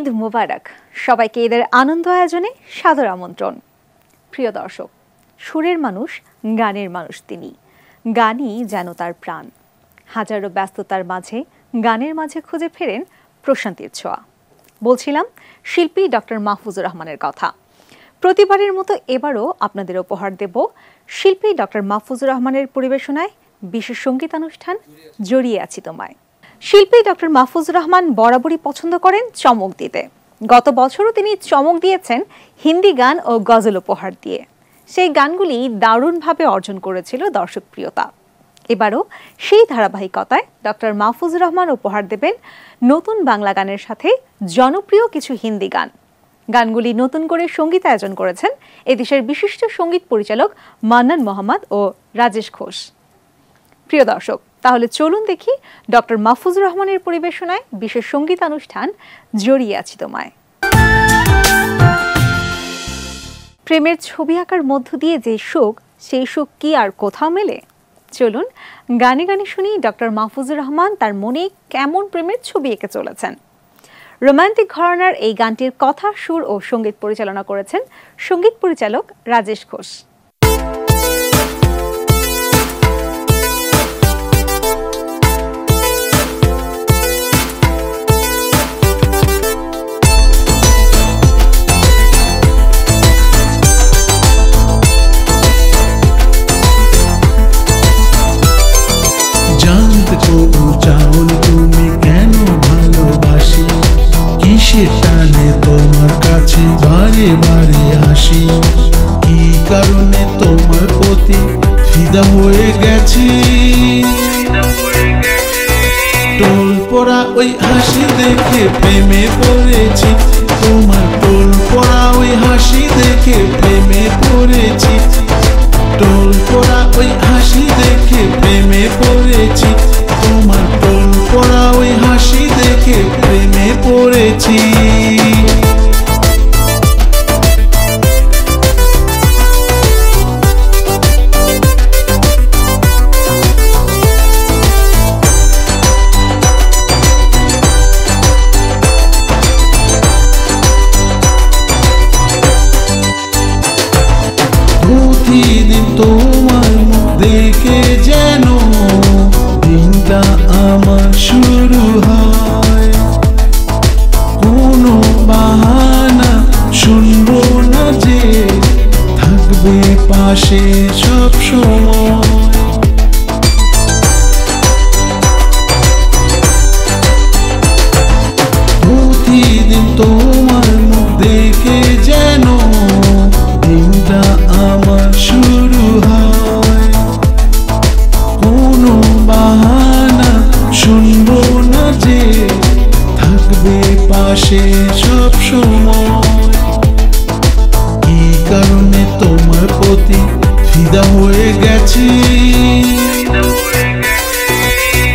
ঈদ মুবারক। সবাইকে ঈদের আনন্দ আয়োজনে সাদর আমন্ত্রণ। প্রিয় দর্শক, সুরের মানুষ, গানের মানুষ তিনি। গানই যেন তার প্রাণ। হাজারো ব্যস্ততার মাঝে গানের মাঝে খুঁজে ফেরেন প্রশান্তির ছোঁয়া। বলছিলাম শিল্পী ডক্টর মাহফুজুর রহমানের কথা। প্রতিবারের মতো এবারও আপনাদের উপহার দেব শিল্পী ডক্টর মাহফুজুর রহমানের পরিবেশনায় বিশেষ সঙ্গীতানুষ্ঠান জড়িয়ে আছি তোমায়। শিল্পী ডক্টর মাহফুজুর রহমান বরাবরই পছন্দ করেন চমক দিতে। গত বছরও তিনি চমক দিয়েছেন হিন্দি গান ও গজল উপহার দিয়ে। সেই গানগুলি দারুণভাবে অর্জন করেছিল দর্শক প্রিয়তা। এবারও সেই ধারাবাহিকতায় ডক্টর মাহফুজুর রহমান উপহার দেবেন নতুন বাংলা গানের সাথে জনপ্রিয় কিছু হিন্দি গান। গানগুলি নতুন করে সঙ্গীতায়োজন করেছেন এদেশের বিশিষ্ট সঙ্গীত পরিচালক মান্নান মোহাম্মদ ও রাজেশ ঘোষ। প্রিয় দর্শক, তাহলে চলুন দেখি ডক্টর মাহফুজুর রহমানের পরিবেশনায় বিশেষ সঙ্গীতানুষ্ঠান জড়িয়ে আছি তোমায়। প্রেমের ছবি আঁকার মধ্য দিয়ে যে সুখ, সেই সুখ কি আর কোথাও মেলে? চলুন গানে গানে শুনি ডক্টর মাহফুজুর রহমান তার মনে কেমন প্রেমের ছবি এঁকে চলেছেন। রোমান্টিক ঘরানার এই গানটির কথা, সুর ও সঙ্গীত পরিচালনা করেছেন সঙ্গীত পরিচালক রাজেশ ঘোষ। টানে তোমার কাছে বারে বারে আসি, কি কারণে তোমার প্রতি ফিদা হয়ে গেছি। টোল পড়া ওই হাসি দেখে প্রেমে পড়েছি, তোমার টোল পড়া ওই হাসি দেখে প্রেমে পড়েছি। টোল পড়া ওই হাসি দেখে প্রেমে পড়েছি, তোমার টোল পড়া ওই হাসি দেখে প্রেমে পড়েছি। প্রতিদিন তোমার মুখ দেখে যেন দিনটা আমার শুরু হয়। কোনো বাহানা শুনবো না যে, থাকবে পাশে সব সময়। প্রতিদিন তোমার মুখ দেখে যেন দিনটা আমার শুরু হয়। কোনো বাহানা শুনবো না যে, থাকবে পাশে সব সময়। কি কারণে তোমার প্রতি ফিদা হয়ে গেছি।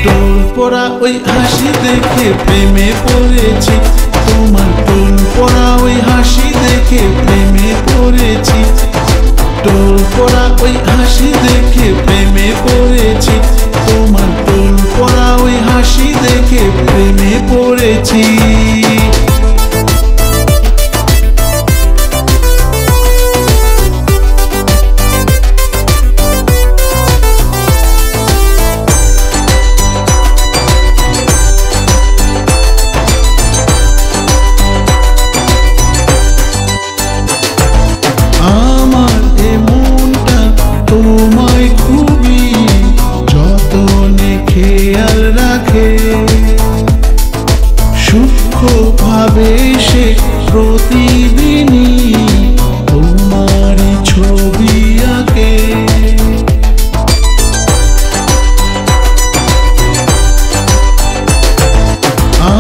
টোল পড়া ওই হাসি দেখে প্রেমে পড়েছি, তোমার টোল পড়া ওই হাসি দেখে প্রেমে পড়েছি। টোল পড়া ওই হাসি দেখে প্রেমে পড়েছি, তোমার টোল পড়া ওই হাসি দেখে প্রেমে পড়েছি। তোমায় খুবই যতনে খেয়াল রাখে, সূক্ষ্মভাবে সে প্রতিদিনই তোমার ছবি আঁকে।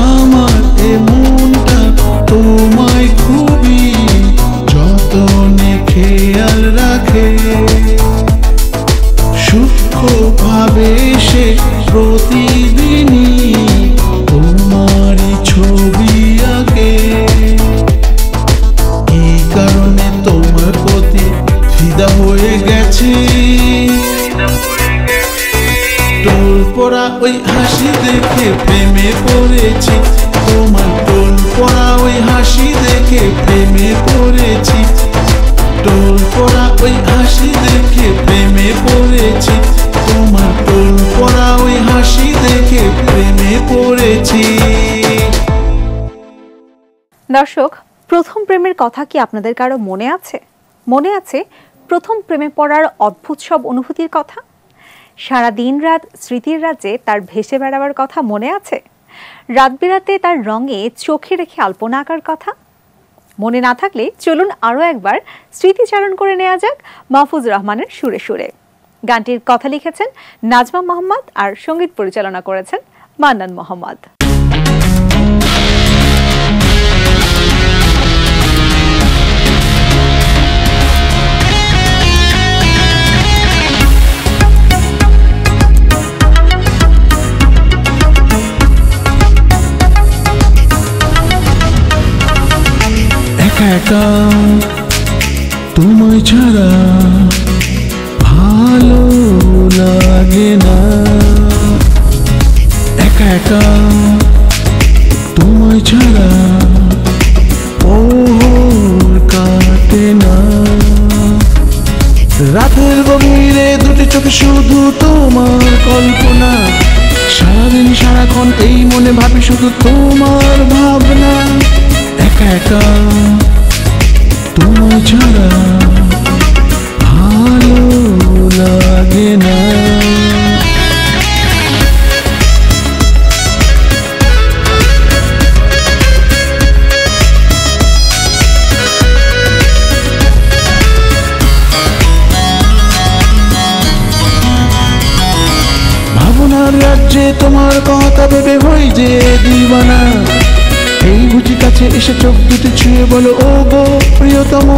আমার এ মনটা তোমায় খুবই যতনে খেয়াল রাখে, সূক্ষ্মভাবে সে প্রতিদিনই তোমার ছবি আঁকে। কি কারণে তোমার প্রতি ফিদা হয়ে গেছে। টোল পড়া ওই হাসি দেখে প্রেমে পড়েছি, তোমার টোল পড়া ওই হাসি দেখে প্রেমে পড়েছি, টোল পড়া ওই হাসি দেখে প্রেমে পড়েছি, তোমার টোল পড়া ওই হাসি দেখে প্রেমে পড়েছি। দর্শক, প্রথম প্রেমের কথা কি আপনাদের কারো মনে আছে? মনে আছে প্রথম প্রেমে পড়ার অদ্ভুত সব অনুভূতির কথা? সারা দিন রাত স্মৃতির রাজ্যে তার ভেসে বেড়াবার কথা মনে আছে? রাত বিরাতে তার রঙে চোখে রেখে আলপনা আঁকার কথা? মনে না থাকলে চলুন আরও একবার স্মৃতিচারণ করে নেওয়া যাক মাহফুজুর রহমানের সুরে সুরে। গানটির কথা লিখেছেন নাজমা মোহাম্মদ আর সঙ্গীত পরিচালনা করেছেন মান্নান মোহাম্মদ। একা তোমায় ছাড়া ভালো লাগে না, একা একা তোমায় ছাড়া ওর কাটে না। রাতের গভীরে দুটি চোখে শুধু তোমার কল্পনা, সারাদিন সারাক্ষণ এই মনে ভাবি শুধু তোমার ভাবনা। একা একা তোমায় ছাড়া ভালো লাগে না। ভাবনার রাজ্যে তোমার কথা ভেবে হই যে দিওয়ানা, এই বুঝি কাছে এসে চোখ দুটি ছুঁয়ে বলো ও গো প্রিয়তম।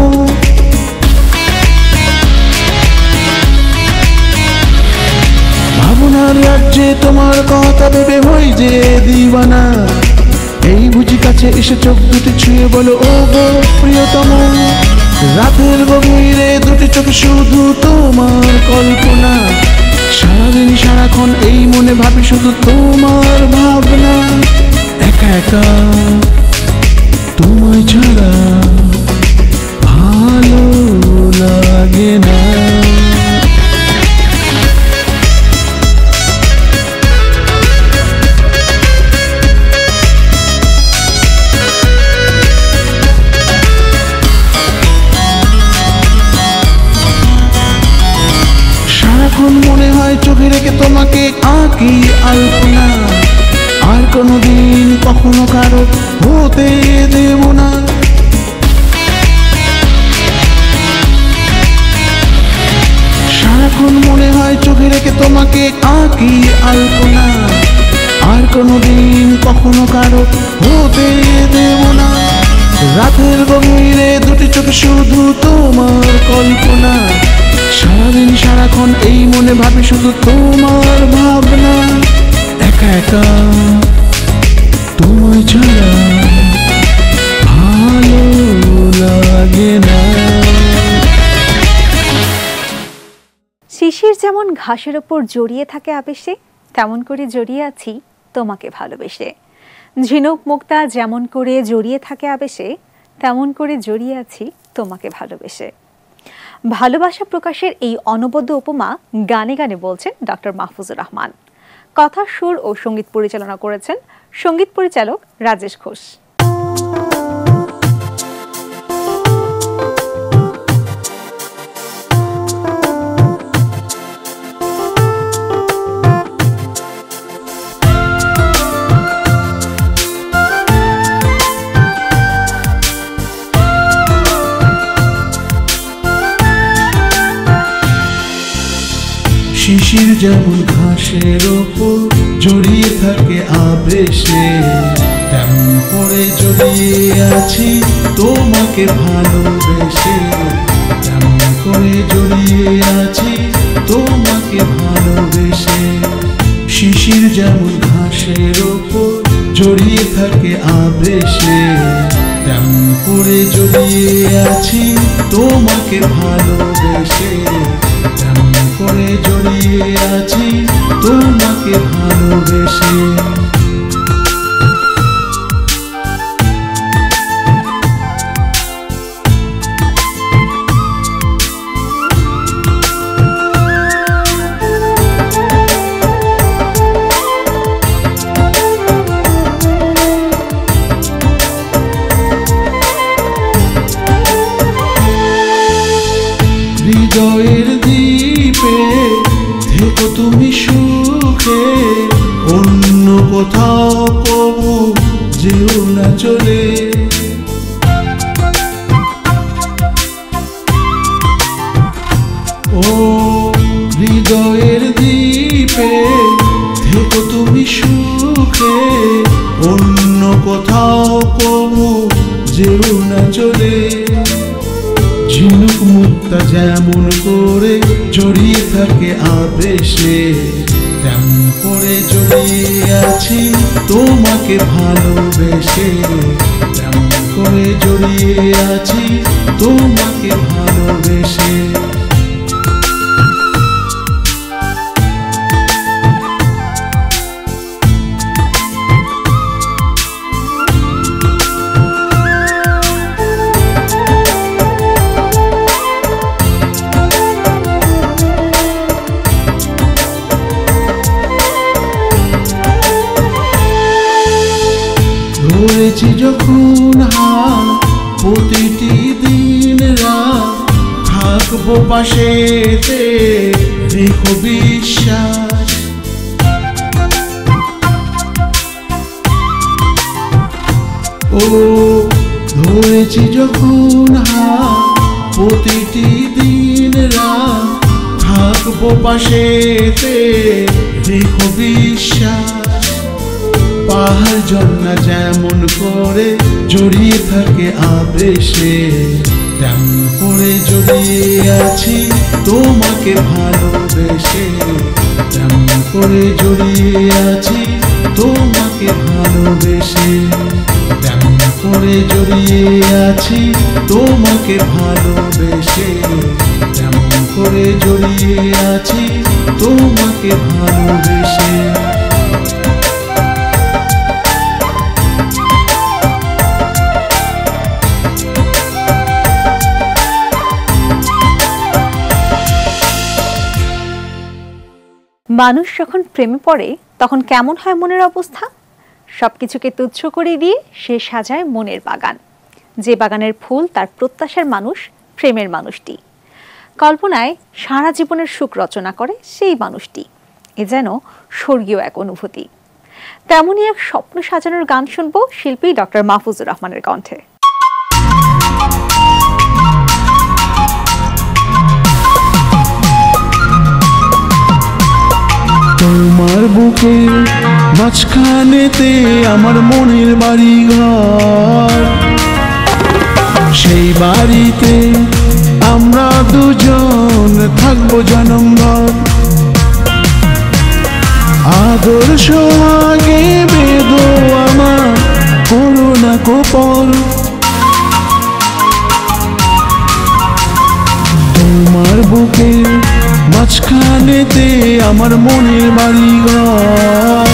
ভাবনার রাজ্যে তোমার কথা ভেবে হই যে দিওয়ানা, এই বুঝি কাছে এসে চোখ দুটি ছুঁয়ে বলো ও গো প্রিয়তম। রাতের গভীরে দুটি চোখে শুধু তোমার কল্পনা, সারাদিন সারাক্ষণ এই মনে ভাবি শুধু তোমার ভাবনা। একা একা তোমায় ছাড়া ভালো লাগে না। সারাক্ষণ মনে হয় চোখে রেখে তোমাকে আঁকি আলপনা, আর কোনোদিন কখনো কারো হতে দেব না। সারাক্ষণ মনে হয় চোখে রেখে তোমাকে আঁকি আলপনা, আর কোনোদিন কখনো কারো হতে দেব না। রাতের গভীরে দুটি চোখে শুধু তোমার কল্পনা, সারাদিন সারাক্ষণ এই মনে ভাবি শুধু তোমার ভাবনা। একা একা তোমায় ছাড়া ভালো লাগে না। শিশির যেমন ঘাসের ওপর জড়িয়ে থাকে আবেশে, তেমন করে জড়িয়ে আছি তোমাকে ভালোবেসে। ঝিনুক মুক্তা যেমন করে জড়িয়ে থাকে আবেশে, তেমন করে জড়িয়ে আছি তোমাকে ভালোবেসে। ভালোবাসা প্রকাশের এই অনবদ্য উপমা গানে গানে বলছেন ডক্টর মাহফুজুর রহমান। কথা, সুর ও সঙ্গীত পরিচালনা করেছেন সঙ্গীত পরিচালক রাজেশ ঘোষ। শিশির যেমন ঘাসের ওপর জড়িয়ে থাকে আবেশে, তেমন করে জড়িয়ে আছি তোমাকে ভালোবেসে। তেমন করে জড়িয়ে আছি তোমাকে ভালোবেসে। শিশির যেমন ঘাসের ওপর জড়িয়ে থাকে আবেশে, তেমন করে জড়িয়ে আছি তোমাকে ভালোবেসে। তেমন করে জড়িয়ে আছি তোমাকে ভালোবেসে। হৃদয়ের দ্বীপে থেকো তুমি সুখে, অন্য কোথাও কবু যেও না চলে। ও হৃদয়ের দ্বীপে থেকো তুমি সুখে, অন্য কোথাও কবু যেও না চলে। ঝিনুক মুক্তা যেমন করে জড়িয়ে থাকে আবেশে, তেমন করে জড়িয়ে আছি তোমাকে ভালোবেসে, তেমন করে জড়িয়ে আছি তোমাকে ভালোবেসে। ধরেছি যখন হাত প্রতিটি দিন রাত, থাকবো পাশেতে রেখো বিশ্বাস। ও ধরেছি যখন হাত প্রতিটি দিন রাত, থাকবো পাশেতে রেখো বিশ্বাস। পাহাড় ঝর্ণা যেমন করে জড়িয়ে থাকে আবেশে, তেমন করে জড়িয়ে আছি তোমাকে ভালোবেসে, তেমন করে জড়িয়ে আছি তোমাকে ভালোবেসে, তেমন করে জড়িয়ে আছি তোমাকে ভালোবেসে, তেমন করে জড়িয়ে আছি তোমাকে ভালোবেসে। মানুষ যখন প্রেমে পড়ে তখন কেমন হয় মনের অবস্থা? সবকিছুকে তুচ্ছ করে দিয়ে সে সাজায় মনের বাগান, যে বাগানের ফুল তার প্রত্যাশার মানুষ, প্রেমের মানুষটি। কল্পনায় সারা জীবনের সুখ রচনা করে সেই মানুষটি। এ যেন স্বর্গীয় এক অনুভূতি। তেমনই এক স্বপ্ন সাজানোর গান শুনবো শিল্পী ডক্টর মাহফুজুর রহমানের কণ্ঠে। তোমার বুকে মাঝখানেতে আমার মনের বাড়ি ঘর, সেই বাড়িতে আমরা দুজন থাকবো জনমভর। আদর সোহাগে বেদো আমার করুণা কোপর, তোমার বুকে মাঝখানেতে আমার মনের বাড়ি ঘর।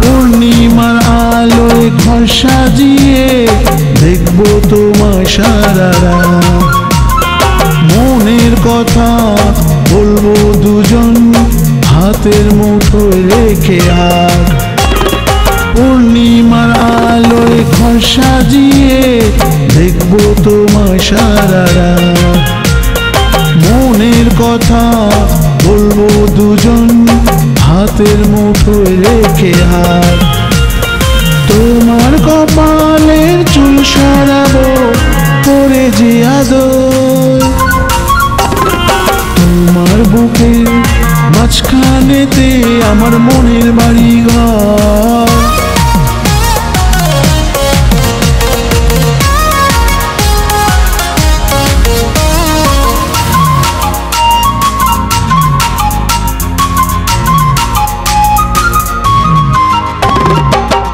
পূর্ণিমার আলোয় ঘর সাজিয়ে দেখবো তোমার সারা রাত, মনের কথা বলবো দুজন হাতের মুঠোয় রেখে হাত। পূর্ণিমার আলোয় ঘর সাজিয়ে দেখবো তোমার সারা রাত, মনের কথা বলবো দুজন হাতের মুঠোয় রেখে হাত। তোমার কপালের চুল সরাবো করে যে আদর, তোমার বুকে মাঝখানেতে আমার মনের বাড়ি ঘর।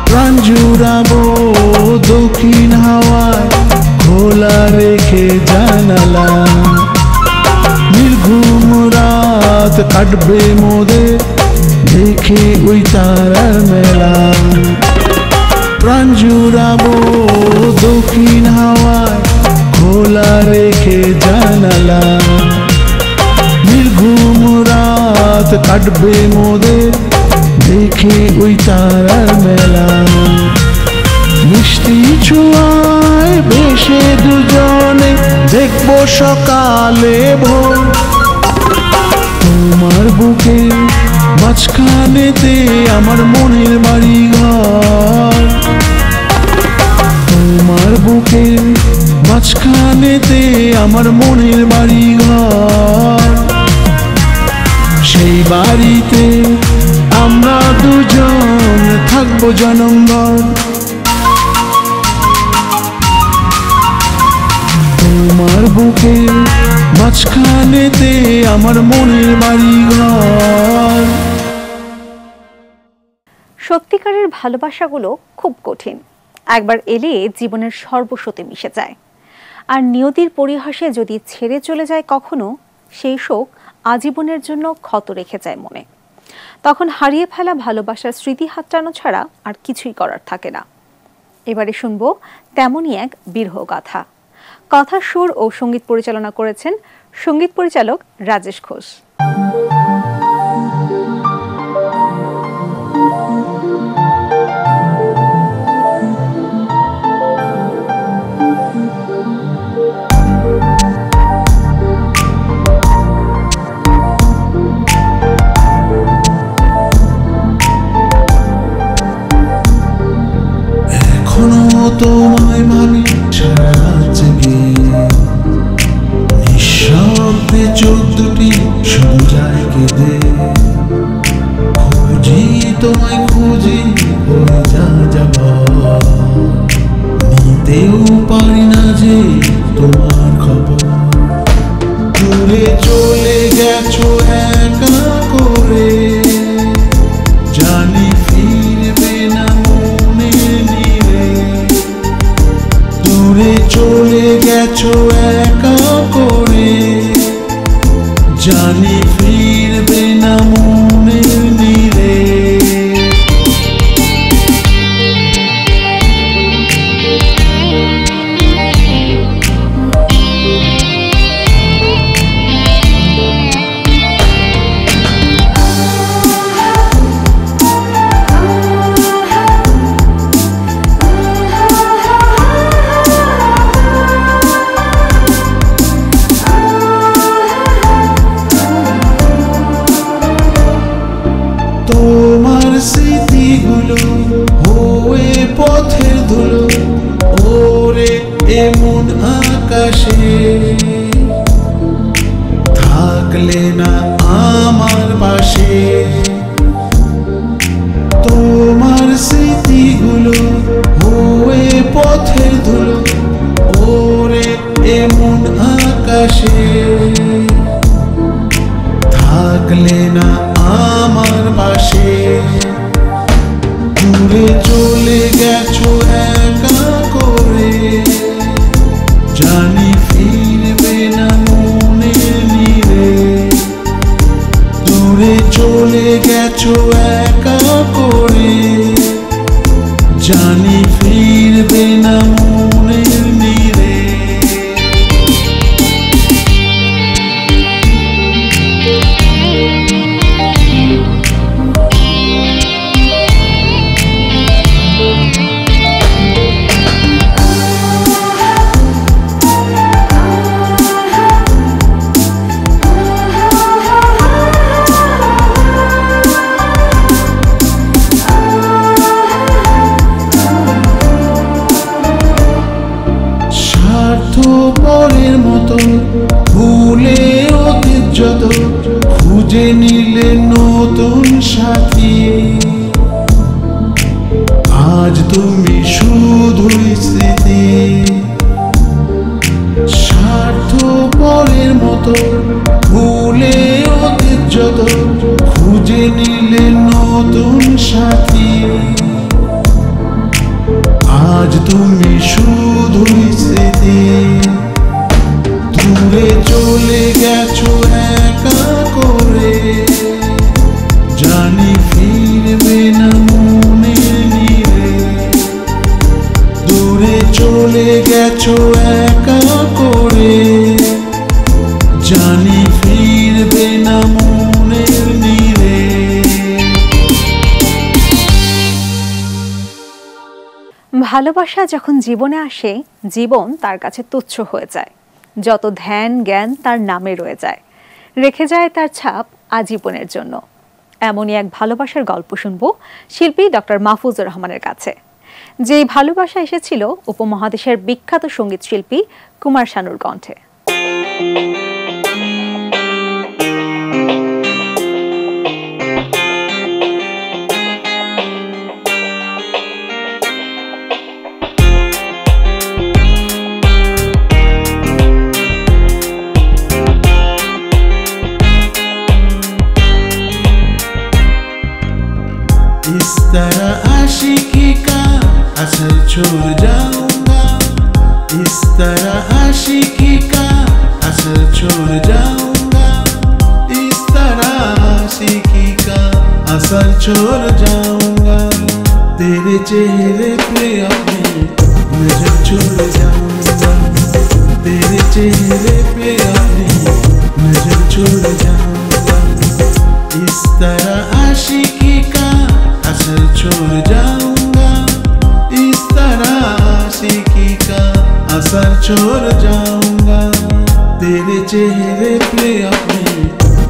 প্রাণ জুড়াবো দক্ষিণ হাওয়ায় খোলা রেখে জানালা, নির্ঘুম রাত কাটবে মোদের দেখে ওই তারার মেলা। প্রাণ জুড়াবো দক্ষিণ হাওয়ায় খোলা রেখে জানালা, কাটবে মোদের দেখে ওই তারার মেলা। মিষ্টি ছোঁয়ায় বেশে দুজনে দেখবো সকালে ভোর। তোমার বুকে মাঝখানেতে আমার মনের বাড়ি ঘর। তোমার বুকে মাঝখানেতে আমার মনের বাড়ি ঘর। সেই বাড়িতে আমরা দুজন থাকবো জনমভর। তোমার বুকে মাঝখানেতে আমার মনের বাড়ি ঘর। সত্যিকারের ভালোবাসাগুলো খুব কঠিন, একবার এলে জীবনের সর্বস্বতে মিশে যায়। আর নিয়তির পরিহাসে যদি ছেড়ে চলে যায় কখনো, সেই শোক আজীবনের জন্য ক্ষত রেখে যায় মনে। তখন হারিয়ে ফেলা ভালোবাসার স্মৃতি হাতড়ানো ছাড়া আর কিছুই করার থাকে না। এবারে শুনবো তেমনই এক বিরহ গাথা। কথা, সুর ও সঙ্গীত পরিচালনা করেছেন সঙ্গীত পরিচালক রাজেশ ঘোষ। তোমায় ভাবি সারা রাত জেগে, নিঃশব্দে চোখ দুটি শুধু যায় কেঁদে। খুঁজি তোমায় খুঁজি হয়ে যাবা, নিতেও পারি না যে তোমার খবর। দূরে চলে গেছো একা করে, জানি ফিরবে না চলে গেছো একা করে, জানি ফিরবে না মনের নীড়ে। তোমার স্মৃতিগুলো হয়ে পথের ধুলো ওরে এমন আকাশে, থাকলে না আমার পাশে। তোমার স্মৃতিগুলো হয়ে পথের ধুলো ওরে এমন আকাশে, থাকলে না আমার পাশে। দূরে চলে গেছো একা করে, জানি ফিরবে না মনের নীড়ে। দূরে চলে গেছো একা করে, জানি ফিরবে না মনের নীড়ে। স্বার্থপরের মতো ভুলে অতীত যত, খুঁজে নিলে নতুন সাথী। আজ তুমি শুধুই স্মৃতি। স্বার্থপরের মতো ভুলে অতীত যত, খুঁজে নিলে নতুন সাথী। আজ তুমি শুধুই স্মৃতি। দূরে চলে গেছো একা করে, জানি ফিরবে না মনের নীড়ে। দূরে চলে গেছো একা করে, জানি ফিরবে না মনের নীড়ে। ভালোবাসা যখন জীবনে আসে, জীবন তার কাছে তুচ্ছ হয়ে যায়। যত ধ্যান জ্ঞান তার নামে রয়ে যায়, রেখে যায় তার ছাপ আজীবনের জন্য। এমনই এক ভালোবাসার গল্প শুনবো শিল্পী ডক্টর মাহফুজুর রহমানের কাছে। যেই ভালোবাসা এসেছিল উপমহাদেশের বিখ্যাত সঙ্গীত শিল্পী কুমার শানুর কণ্ঠে। इस तरह आशिकी का असर छोड़ जाऊंगा, इस तरह आशिकी का असर छोड़ जाऊंगा, इस तरह आशिकी का असर छोड़ जाऊंगा। तेरे चेहरे पे अपनी नजर छोड़ जाऊंगा, तेरे चेहरे पे अपनी नजर छोड़ जाऊंगा। इस तरह आशिकी का असर छोड़ जाऊंगा, इस तरह आशिकी का असर छोड़ जाऊंगा। तेरे चेहरे पे अपनी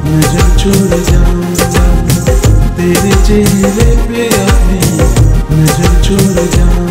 नजर छोड़ जाऊंगा, तेरे चेहरे पे अपनी नजर छोड़ जाऊंगा।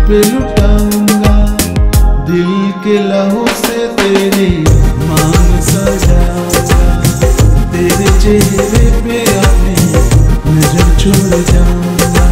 पे लुटाऊंगा, दिल के लहू से तेरी मांग सजाऊंगा। तेरे चेहरे पे अपनी नजर छोड़ जाऊंगा।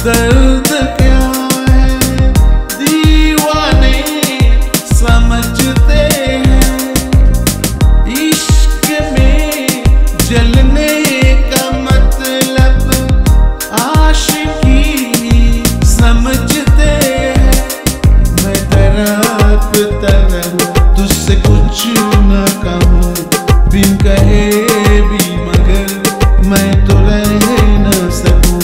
दर्द क्या है दीवाने समझते हैं, इश्क में जलने का मतलब आशिकी समझते हैं। मैं तड़पता रहूं तुझसे कुछ न कहूं, बिन कहे भी मगर मैं तो रह न सकूं।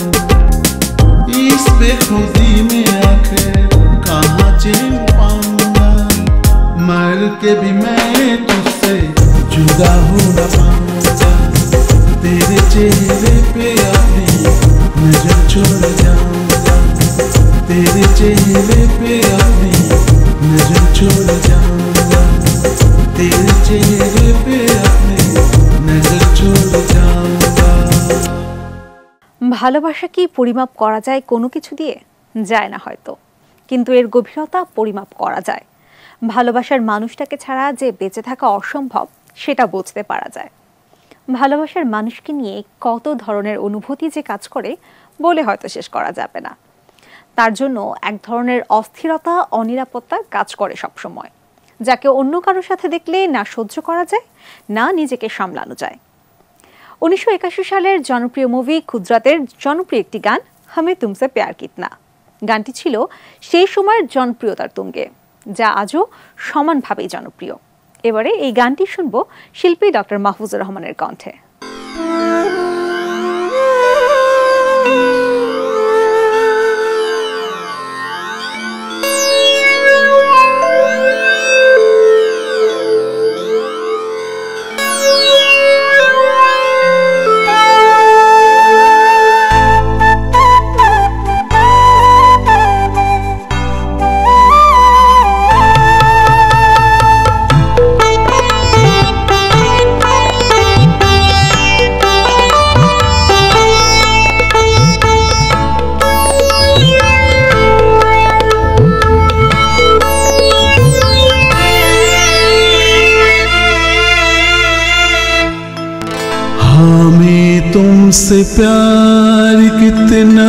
इस बेखुदी में आखिर कहाँ चैन पाऊंगा, मर के भी मैं तुझसे जुदा हो न पाऊंगा। तेरे चेहरे पे अपनी नजर छोड़ जाऊंगा, तेरे चेहरे पे अपनी नजर छोड़ जाऊंगा, तेरे चेहरे पे अपनी नजर छोड़ जाऊंगा। ভালোবাসা কি পরিমাপ করা যায় কোনো কিছু দিয়ে? যায় না হয়তো, কিন্তু এর গভীরতা পরিমাপ করা যায়। ভালোবাসার মানুষটাকে ছাড়া যে বেঁচে থাকা অসম্ভব সেটা বুঝতে পারা যায়। ভালোবাসার মানুষকে নিয়ে কত ধরনের অনুভূতি যে কাজ করে বলে হয়তো শেষ করা যাবে না। তার জন্য এক ধরনের অস্থিরতা, অনিরাপত্তা কাজ করে সবসময়, যাকে অন্য কারোর সাথে দেখলে না সহ্য করা যায়, না নিজেকে সামলানো যায়। 1981 সালের জনপ্রিয় মুভি কুদরতের জনপ্রিয় একটি গান হামে তুমসে প্যার কিতনা। গানটি ছিল সেই সময়ের জনপ্রিয়তার তুঙ্গে, যা আজও সমানভাবেই জনপ্রিয়। এবারে এই গানটি শুনবো শিল্পী ডক্টর মাহফুজুর রহমানের কণ্ঠে। तुमसे प्यार कितना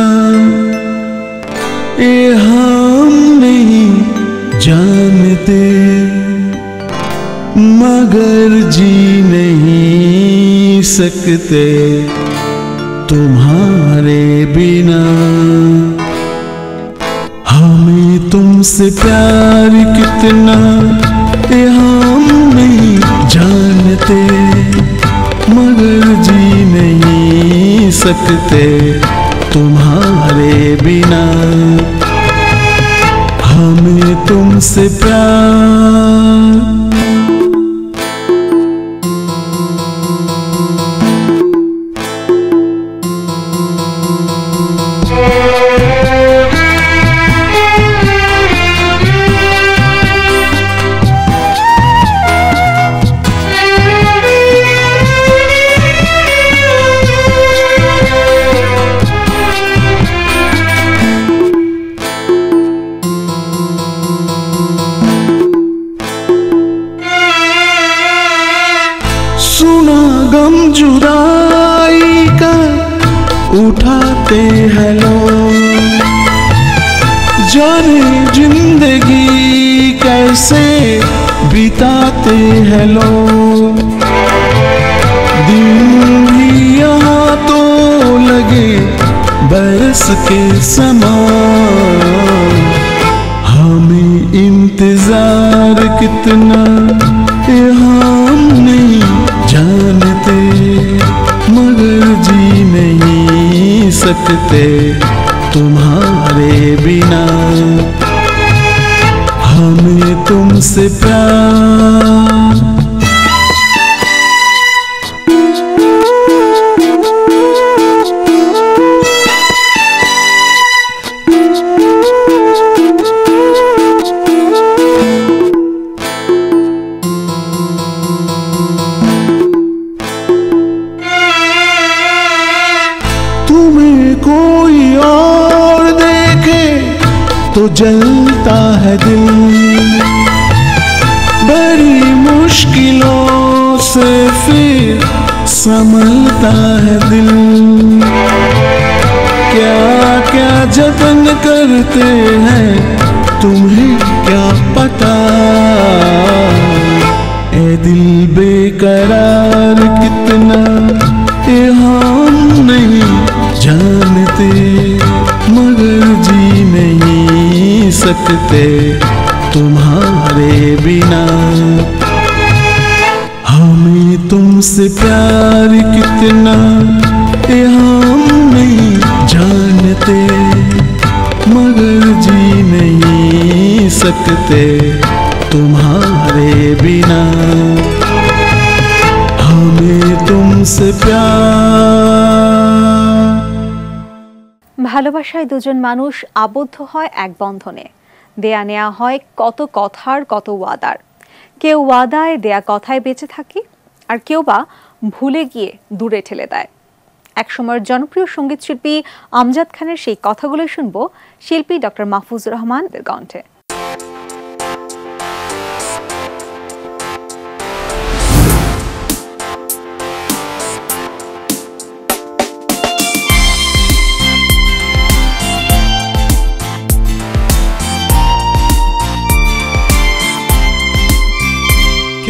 ये हम नहीं जानते, मगर जी नहीं सकते तुम्हारे बिना। हमें तुमसे प्यार कितना ये हम नहीं जानते, मगर जी नहीं सकते तुम्हारे बिना। हमें तुमसे प्यार गम जुदाई का उठाते हैं लोग, जाने जिंदगी कैसे बिताते हैं लोग। दिन भी यहाँ तो लगे बरस के समान, हमें इंतजार कितना ये हम नहीं जानते, मगर जी नहीं सकते तुम्हारे बिना। हमें तुमसे प्यार कोई और देखे तो जलता है दिल, बड़ी मुश्किलों से फिर संभलता है दिल। क्या क्या जतन करते हैं तुम्हें क्या पता, ए दिल बेकरार कितना ये हम नहीं जानते, मगर जी नहीं सकते तुम्हारे बिना। हमें तुमसे प्यार कितना ये हम नहीं जानते, मगर जी नहीं सकते तुम्हारे बिना। हमें तुमसे प्यार। ভালোবাসায় দুজন মানুষ আবদ্ধ হয় এক বন্ধনে, দেয়া নেয়া হয় কত কথার কত ওয়াদার। কেউ ওয়াদায় দেয়া কথায় বেঁচে থাকে, আর কেউ বা ভুলে গিয়ে দূরে ঠেলে দেয়। একসময়ের জনপ্রিয় সঙ্গীত শিল্পী আমজাদ খানের সেই কথাগুলো শুনবো শিল্পী ডক্টর মাহফুজুর রহমানের কণ্ঠে।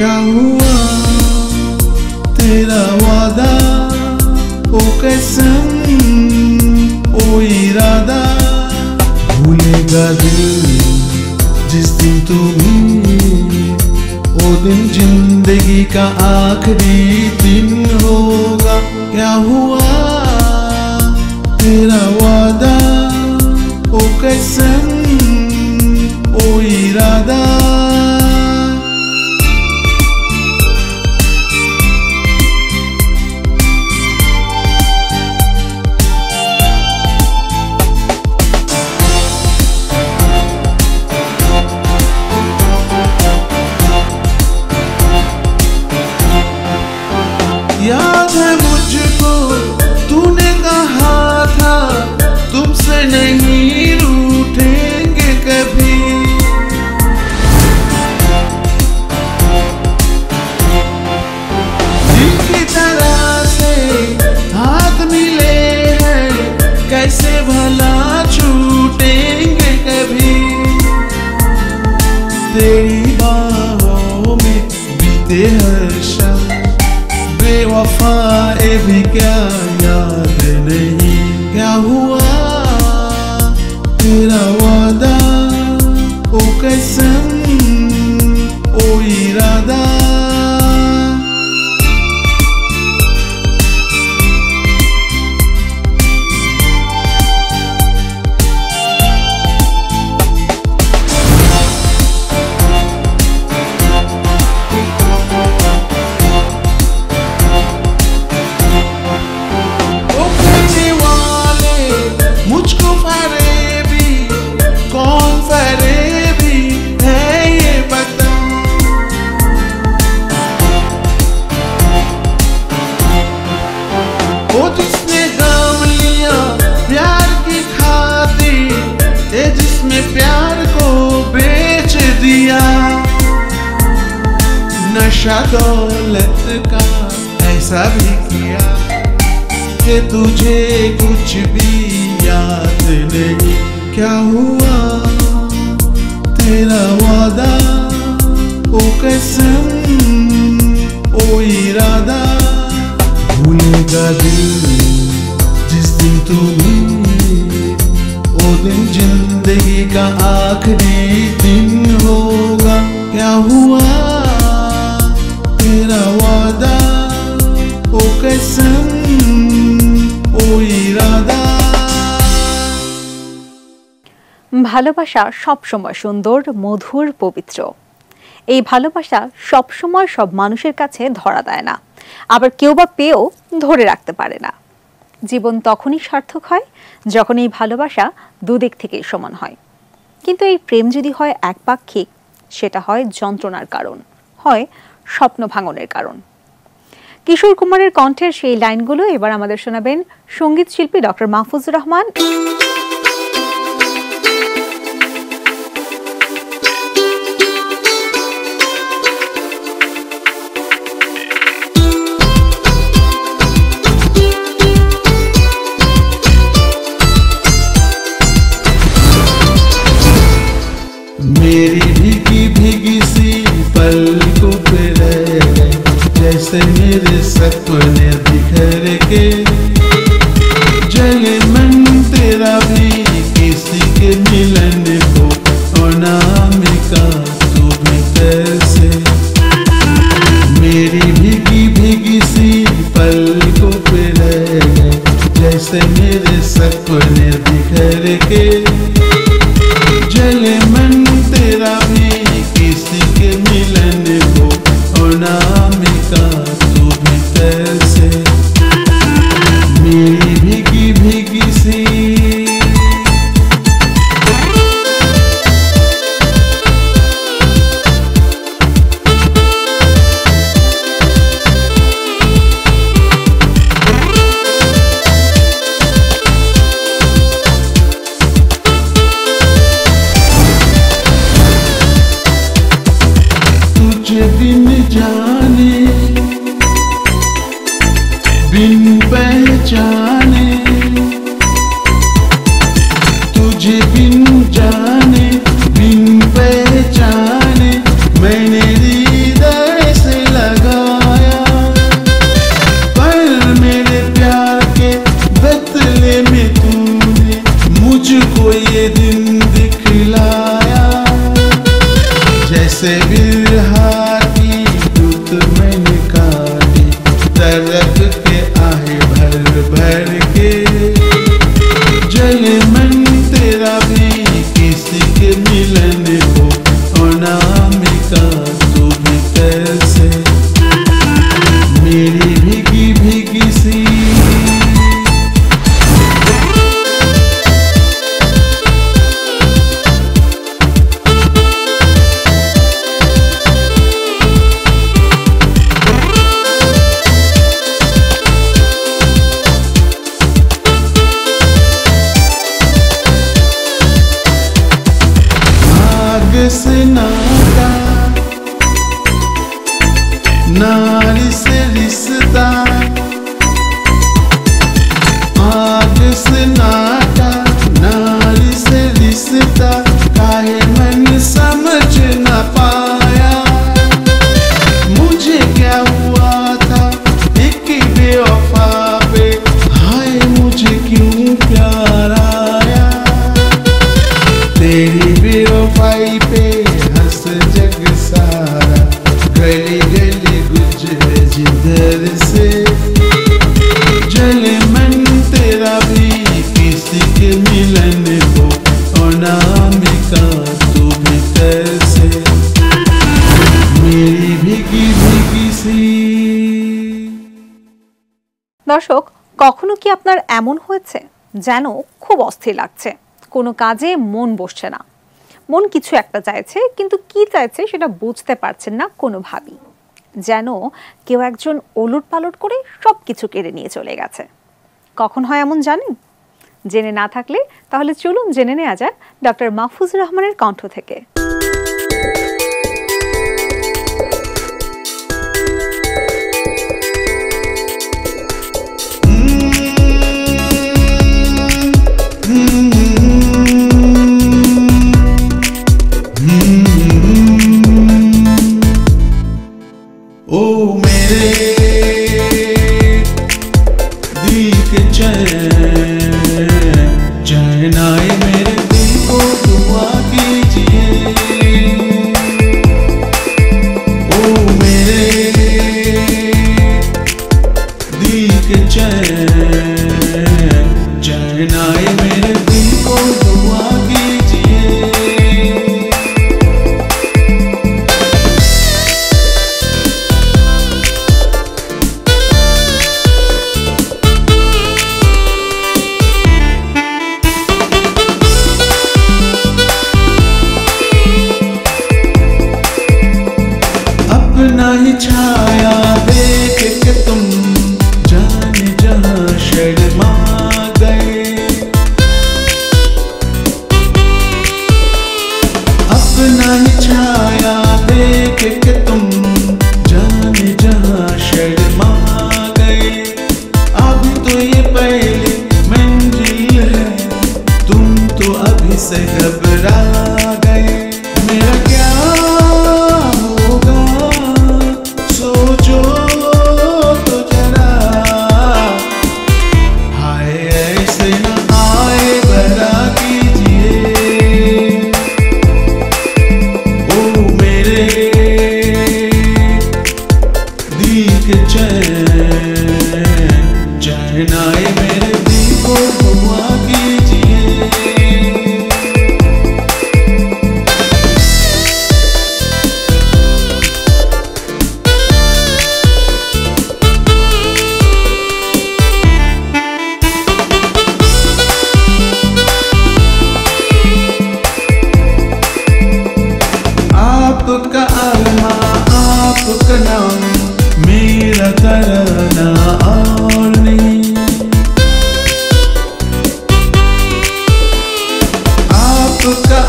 क्या हुआ तेरा वादा, ओ कसम ओ इरादा, भूलेगा दिल जिस दिन तुम्हें, ओ दिन जिंदगी का आखिरी दिन होगा। क्या हुआ तेरा वादा, ओ कसम ओ इरादा, याद है मुझको तूने कहा था नक्शा दौलत का ऐसा भी किया कि तुझे कुछ भी याद नहीं। क्या हुआ तेरा वादा, ओ कसम, ओ इरादा, भूलेगा दिल जिस दिन तुम्हें, ओ दिन जिंदगी का आखिरी दिन होगा। क्या हुआ तेरा वादा, ओ कसम, ओ इरादा। ভালোবাসা সবসময় সুন্দর, মধুর, পবিত্র। এই ভালোবাসা সবসময় সব মানুষের কাছে ধরা দেয় না, আবার কেউ বা পেয়েও ধরে রাখতে পারে না। জীবন তখনই সার্থক হয় যখন এই ভালোবাসা দুদিক থেকেই সমান হয়। কিন্তু এই প্রেম যদি হয় একপাক্ষিক, সেটা হয় যন্ত্রণার কারণ, হয় স্বপ্ন ভাঙনের কারণ। কিশোর কুমারের কণ্ঠের সেই লাইনগুলো এবার আমাদের শোনাবেন সঙ্গীত শিল্পী ডক্টর মাহফুজুর রহমান। मेरी भीगी भीगी सी पलकों पे रह गए, जैसे मेरे सपने बिखर के। जले मन तेरा भी किसी के मिलन को, अनामिका तू भी कैसे। मेरी भीगी भीगी सी पलकों पे रह गए, जैसे मेरे सपने बिखर के। जले मन तेरा भी किसी के मिलन को, अनामिका तू भी कैसे। मेरी भीगी भीगी सी बिन जाने बिन पहचाने, तुझे बिन जाने बिन पहचाने, मैंने हृदय से लगाया। पर मेरे प्यार के बदले में तूने मुझको ये दिन दिखलाया। जैसे बिरहा की दुत मैंने काटी, तरफ के आहे भर भर के। जले मन तेरा भी किसी के मिलन को, अनामिका तू भी कैसे। मेरी भीगी भीगी सी से नाता, नारी से रिश्ता, आग से नाता, नारी से रिश्ता, काहे मन समझ न पाया। मुझे क्या हुआ था एक बेवफा पे, हाय मुझे क्यों प्यार आया। तेरी बेवफाई पे हंस जग सारा, गली गली गुजरे जिधर से। जले मन तेरा भी किसी के मिलन को, अनामिका तू भी कैसे। मेरी भीगी भीगी सी। দর্শক, কখনো কি আপনার এমন হয়েছে যেন খুব অস্থির লাগছে, কোনো কাজে মন বসছে না, মন কিছু একটা চাইছে কিন্তু কি চাইছে সেটা বুঝতে পারছেন না কোনোভাবেই, যেন কেউ একজন ওলটপালট করে সব কিছু কেড়ে নিয়ে চলে গেছে? কখন হয় এমন জানেন? জেনে না থাকলে তাহলে চলুন জেনে নেওয়া যাক ডক্টর মাহফুজুর রহমানের কণ্ঠ থেকে।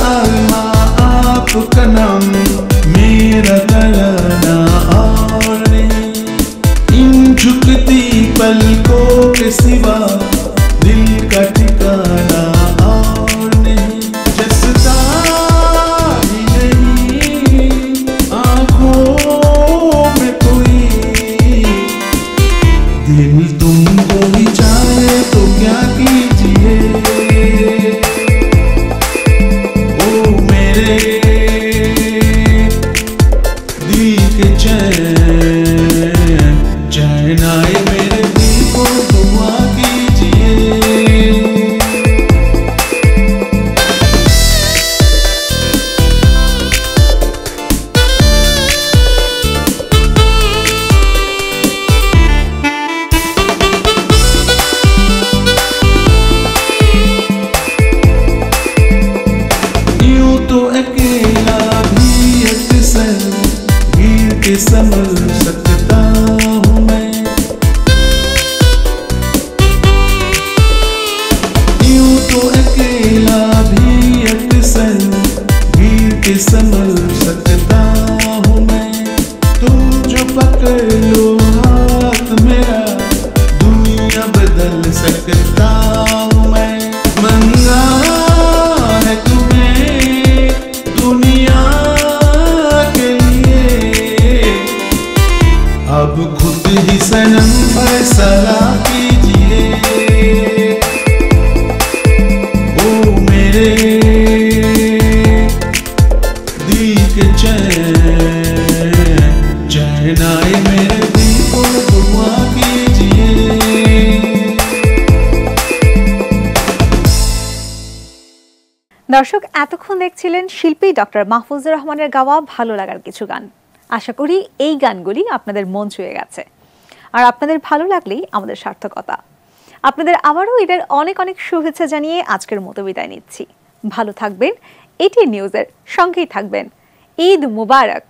अल्लाह आपका नाम मेरा तराना और नहीं। इन झुकती पलकों के सिवा दिल का ठिकाना और नहीं। जसता ही नहीं आँखों में कोई, दिल तुमको ही चाहे तो क्या कीजिए। ओ मेरे दिल के चैन चैन आए मेरे दिल को दुआ कीजिए। यूं तो अकेला भी अक्सर गिर के संभल सकता हूँ मैं। यूं तो अकेला भी अक्सर गिर के संभल सकता हूँ मैं। तुम जो पकड़ लो हाथ मेरा दुनिया बदल सकता हूँ मैं। मंगा है तुम्हें दुनिया के लिए, अब खुद ही सनम फैसला कीजिए। ओ मेरे दिल के चैन चैन आए मेरे दिल को दुआ कीजिए। দর্শক এতক্ষণ দেখছিলেন শিল্পী ডক্টর মাহফুজুর রহমানের গাওয়া ভালো লাগার কিছু গান। আশা করি এই গানগুলি আপনাদের মন ছুঁয়ে গেছে, আর আপনাদের ভালো লাগলেই আমাদের সার্থকতা। আপনাদের আবারও ঈদের অনেক অনেক শুভেচ্ছা জানিয়ে আজকের মতো বিদায় নিচ্ছি। ভালো থাকবেন, এটি নিউজের সঙ্গেই থাকবেন। ঈদ মুবারক।